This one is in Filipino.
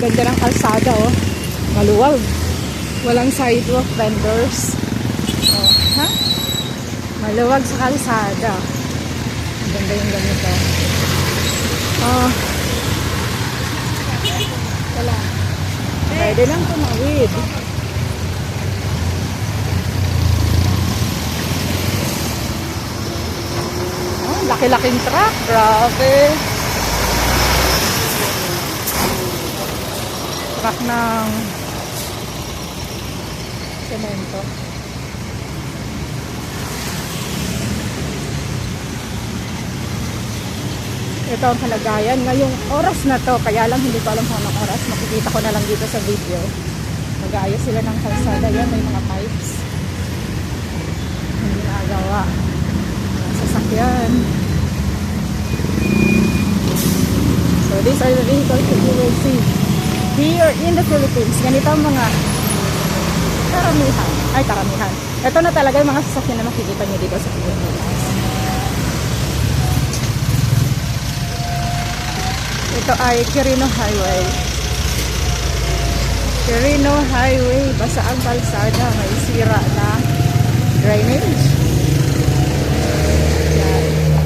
Ganda ng kalsada, oh. Maluwag. Walang sidewalk vendors. Oh, ha? Maluwag sa kalsada. Ang ganda yung ganito. Oh. Wala. Pwede lang tumawid. Oh, laki-laking truck. Grabe. Truck ng semento. Ito ang kalagayan ngayong oras na to, kaya lang hindi ko alam kung anong oras, makikita ko na lang dito sa video. Mag-aayos sila ng kalsada. Yan, may mga pipes hindi nagawa ng sasakyan. So these are the vehicles that you will see here in the Philippines. Ganito ang mga karamihan. Ito na talaga yung mga sasakyan na makikita nyo dito sa Pilipinas. Ito ay Quirino Highway. Quirino Highway. Basa ang kalsada. May sira na drainage.